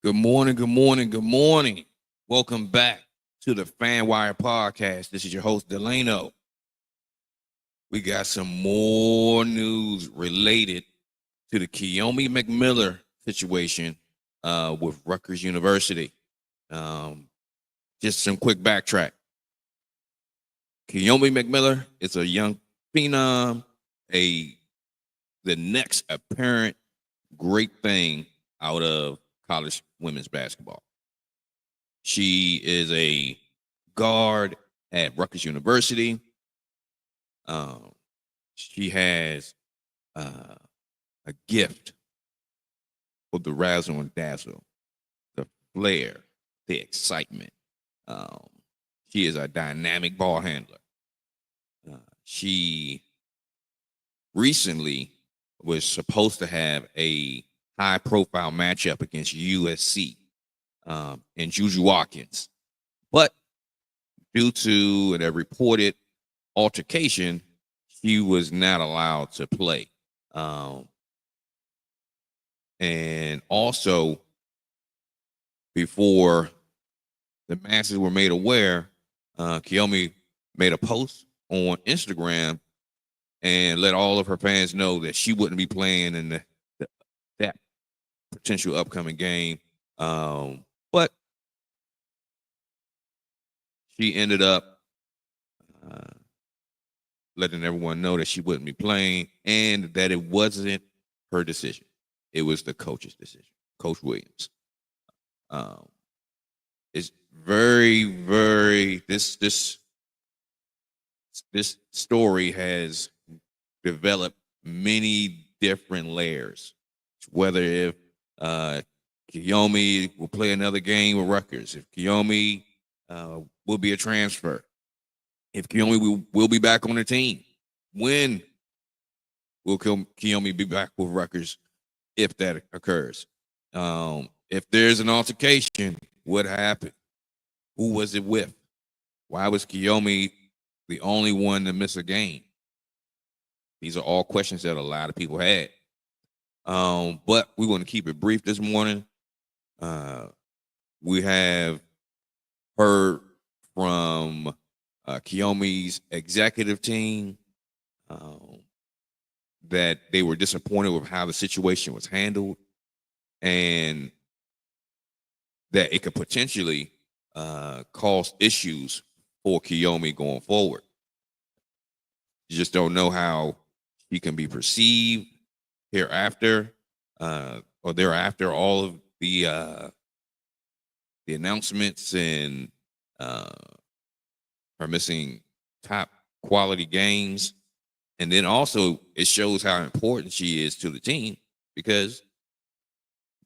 Good morning, good morning, good morning. Welcome back to the FanWire podcast. This is your host, Delano. We got some more news related to the Kiyomi McMiller situation with Rutgers University. Just some quick backtrack. Kiyomi McMiller is a young phenom, the next apparent great thing out of college women's basketball. She is a guard at Rutgers University. She has a gift for the razzle and dazzle, the flair, the excitement. She is a dynamic ball handler. She recently was supposed to have a high-profile matchup against USC and Juju Watkins. But due to a reported altercation, she was not allowed to play. And also, before the masses were made aware, Kiyomi made a post on Instagram and let all of her fans know that she wouldn't be playing in that potential upcoming game. But she ended up letting everyone know that she wouldn't be playing and that it wasn't her decision. It was the coach's decision, Coach Williams. It's very, very, this story has developed many different layers. Whether if Kiyomi will play another game with Rutgers, if Kiyomi will be a transfer, if Kiyomi will be back on the team, when will Kiyomi be back with Rutgers if that occurs? If there's an altercation, what happened? Who was it with? Why was Kiyomi the only one to miss a game? These are all questions that a lot of people had. But we're going to keep it brief this morning. We have heard from Kiyomi's executive team that they were disappointed with how the situation was handled and that it could potentially cause issues for Kiyomi going forward. You just don't know how she can be perceived hereafter or thereafter. All of the announcements and her missing top quality games. And then also it shows how important she is to the team because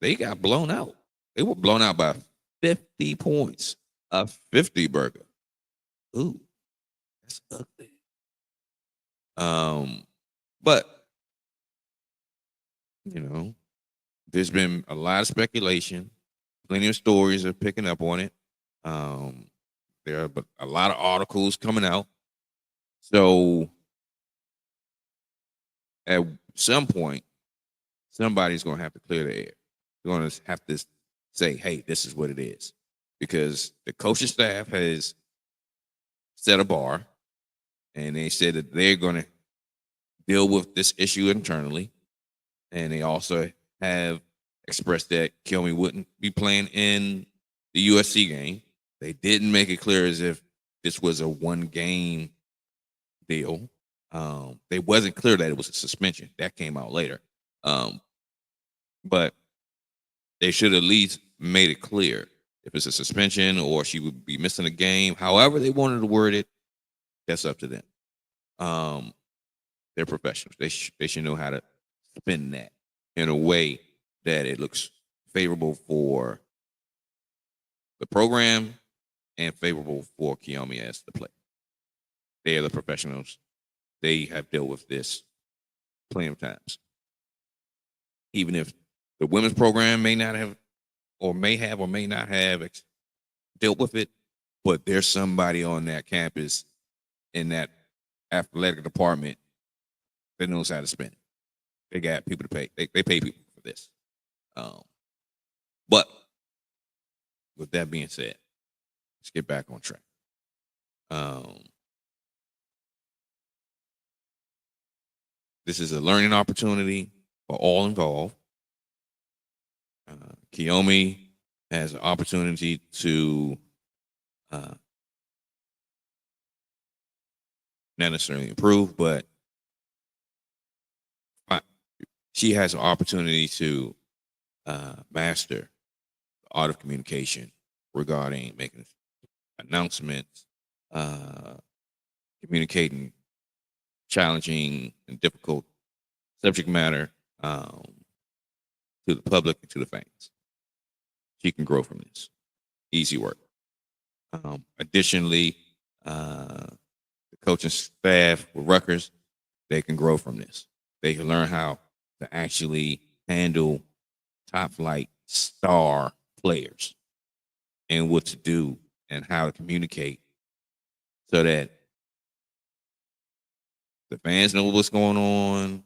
they got blown out. They were blown out by 50 points, a 50 burger. Ooh, that's ugly. But, you know, there's been a lot of speculation. Plenty of stories are picking up on it. There are a lot of articles coming out. So at some point, somebody's going to have to clear the air. They're going to have to say, hey, this is what it is. Because the coaching staff has set a bar, and they said that they're going to deal with this issue internally. And they also have expressed that Kiyomi wouldn't be playing in the USC game. They didn't make it clear as if this was a one-game deal. They wasn't clear that it was a suspension. That came out later. But they should at least made it clear if it's a suspension or she would be missing a game. However they wanted to word it, that's up to them. They're professionals. They should know how to spin that in a way that it looks favorable for the program and favorable for Kiyomi as the player. They are the professionals. They have dealt with this plenty of times. Even if the women's program may not have or may not have dealt with it, but there's somebody on that campus in that athletic department that knows how to spin it. They got people to pay. They pay people for this. But with that being said, let's get back on track. This is a learning opportunity for all involved. Kiyomi has an opportunity to not necessarily improve, but she has an opportunity to master the art of communication regarding making announcements, communicating challenging and difficult subject matter to the public and to the fans. She can grow from this. Easy work. Additionally, the coaching staff with Rutgers, they can grow from this. They can learn how to actually handle top flight star players and what to do and how to communicate so that the fans know what's going on.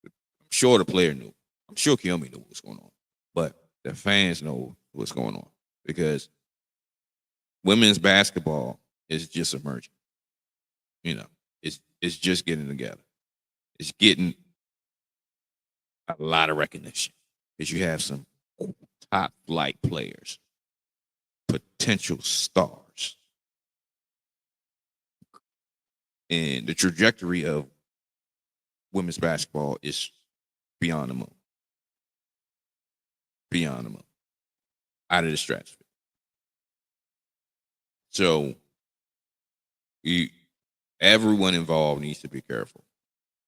I'm sure the player knew. I'm sure Kiyomi knew what's going on. But the fans know what's going on because women's basketball is just emerging. You know, it's just getting together. It's getting a lot of recognition because you have some top flight players, potential stars. And the trajectory of women's basketball is beyond the moon. Beyond the moon. Out of the stratosphere. So everyone involved needs to be careful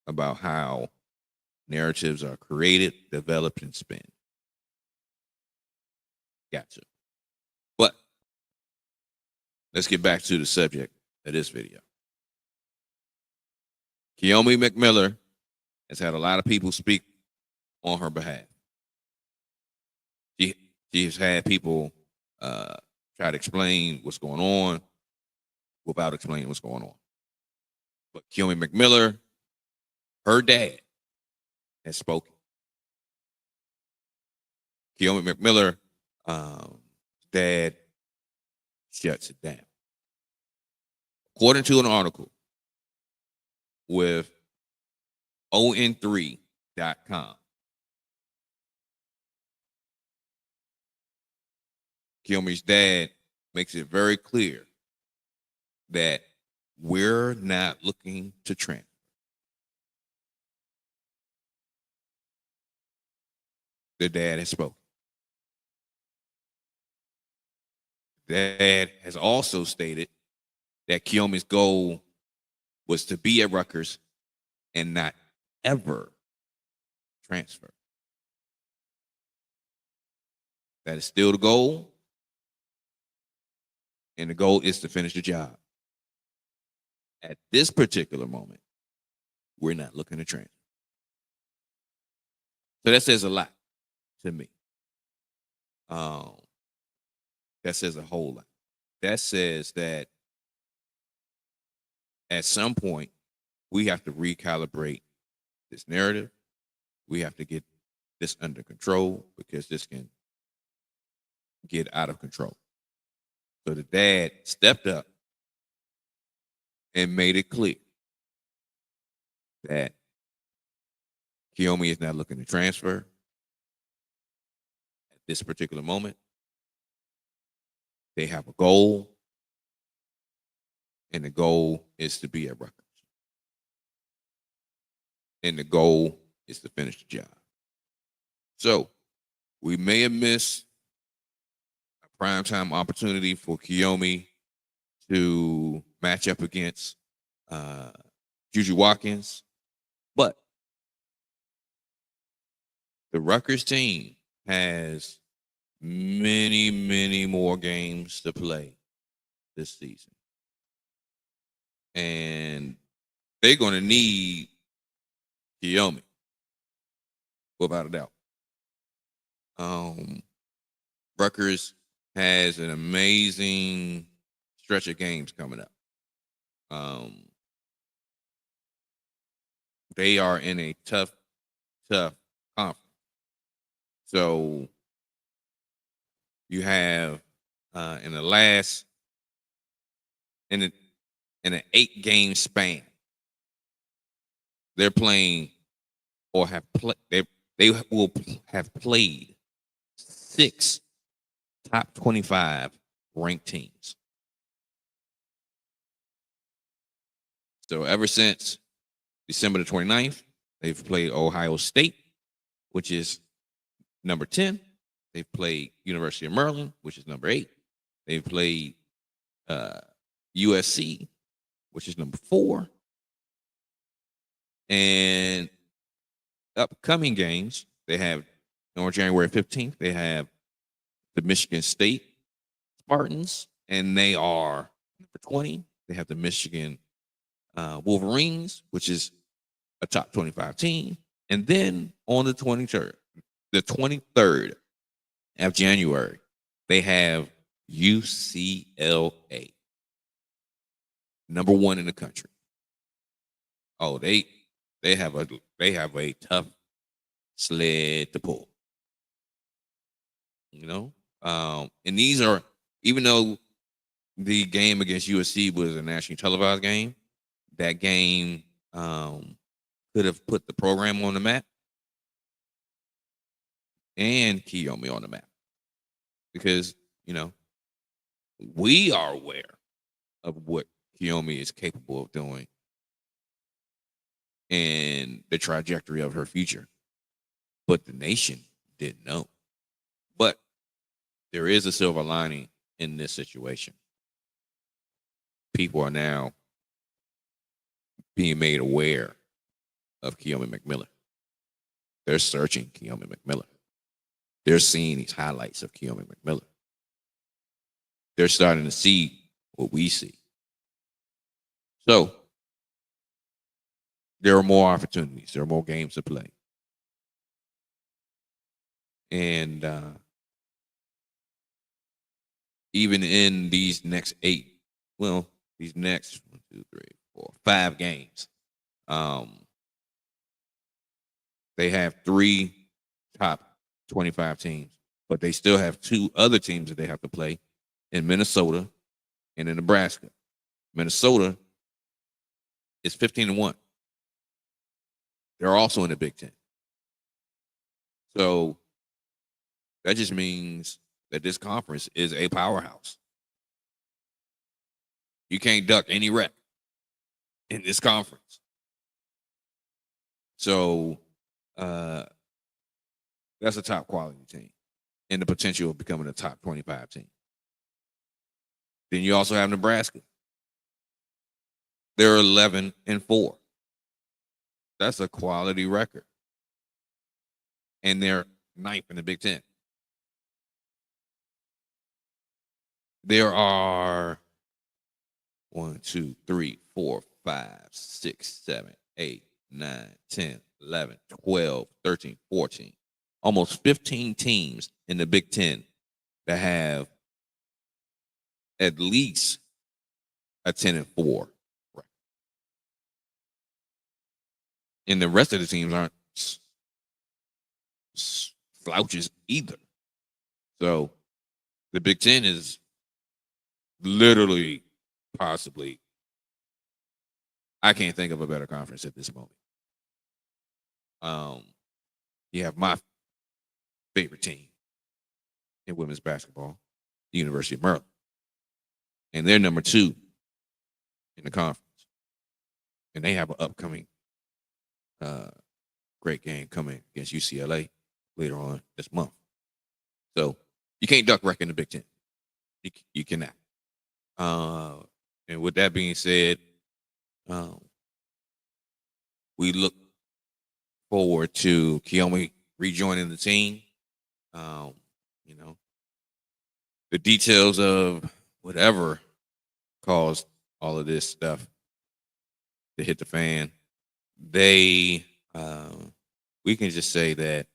about how narratives are created, developed, and spun. Gotcha. But let's get back to the subject of this video. Kiyomi McMiller has had a lot of people speak on her behalf. She's had people try to explain what's going on without explaining what's going on. But Kiyomi McMiller, her dad, has spoken. Kiyomi McMiller, dad shuts it down. According to an article with on3.com, Kiyomi's dad makes it very clear that we're not looking to transfer. The dad has spoken. Dad has also stated that Kiyomi's goal was to be at Rutgers and not ever transfer. That is still the goal. And the goal is to finish the job. At this particular moment, we're not looking to transfer. So that says a lot to me. That says a whole lot. That says that at some point, we have to recalibrate this narrative. We have to get this under control because this can get out of control. So the dad stepped up and made it clear that Kiyomi is not looking to transfer at this particular moment. They have a goal, and the goal is to be at Rutgers. And the goal is to finish the job. So we may have missed a primetime opportunity for Kiyomi to match up against Juju Watkins, but the Rutgers team has many, many more games to play this season. And they're going to need Kiyomi, without a doubt. Rutgers has an amazing stretch of games coming up. They are in a tough conference. So you have in the last in an 8-game span. They're playing or have played. They will have played 6 top 25 ranked teams. So ever since December the 29th, they've played Ohio State, which is number 10. They've played University of Maryland, which is number 8. They've played USC, which is number 4. And upcoming games, they have on January 15th, they have the Michigan State Spartans, and they are number 20. They have the Michigan Wolverines, which is a top 25 team. And then on the 23rd of January, they have UCLA, number 1 in the country. Oh, they have a tough sled to pull. You know? And these are, even though the game against USC was a nationally televised game, that game could have put the program on the map and Kiyomi on the map. Because, we are aware of what Kiyomi is capable of doing and the trajectory of her future. But the nation didn't know. But there is a silver lining in this situation. People are now being made aware of Kiyomi McMiller. They're searching Kiyomi McMiller. They're seeing these highlights of Kiyomi McMiller. They're starting to see what we see. So there are more opportunities. There are more games to play. And even in these next 5 games, they have 3 top 25 teams, but they still have 2 other teams that they have to play in Minnesota and in Nebraska. Minnesota is 15-1. They're also in the Big Ten. So that just means that this conference is a powerhouse. You can't duck any rep in this conference. So that's a top quality team and the potential of becoming a top 25 team. Then you also have Nebraska. They're 11-4. That's a quality record. And they're 9th in the Big Ten. There are 1, 2, 3, 4, 5, 6, 7, 8, 9, 10, 11, 12, 13, 14. Almost 15 teams in the Big Ten that have at least a 10-4 record. And the rest of the teams aren't slouches either. So the Big Ten is literally, possibly, I can't think of a better conference at this moment. You have my favorite team in women's basketball, the University of Maryland. And they're number 2 in the conference. And they have an upcoming great game coming against UCLA later on this month. So you can't duck wreck in the Big Ten. You cannot. And with that being said, we look forward to Kiyomi rejoining the team. The details of whatever caused all of this stuff to hit the fan, we can just say that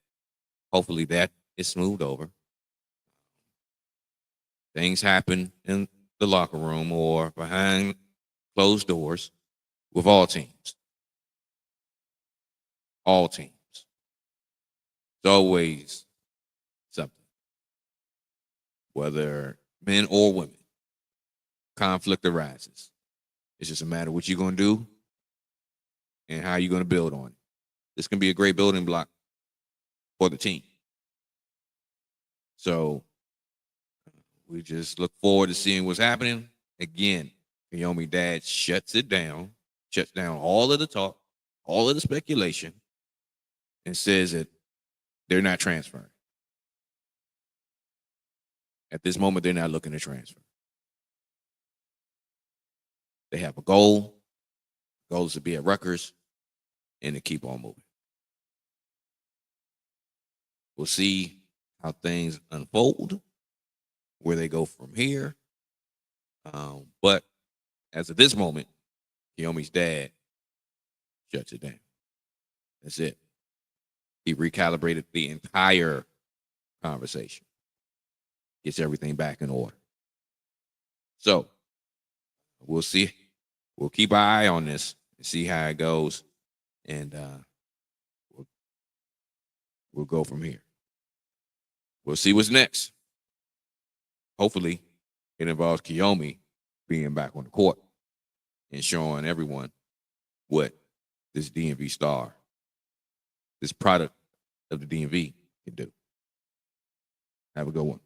hopefully that is smoothed over. Things happen in the locker room or behind closed doors with all teams. All teams. It's always something. Whether men or women. Conflict arises. It's just a matter of what you're going to do and how you're going to build on it. This can be a great building block for the team. So we just look forward to seeing what's happening. Again, Kiyomi dad shuts down all of the talk, all of the speculation, and says that they're not transferring. At this moment, they're not looking to transfer. They have a goal. The goal is to be at Rutgers and to keep on moving. We'll see how things unfold, where they go from here. But as of this moment, Kiyomi's dad shuts it down. That's it. He recalibrated the entire conversation. Gets everything back in order. So we'll see. We'll keep an eye on this and see how it goes. And we'll go from here. We'll see what's next. Hopefully, it involves Kiyomi being back on the court and showing everyone what this DMV star, this product of the DMV, can do. Have a good one.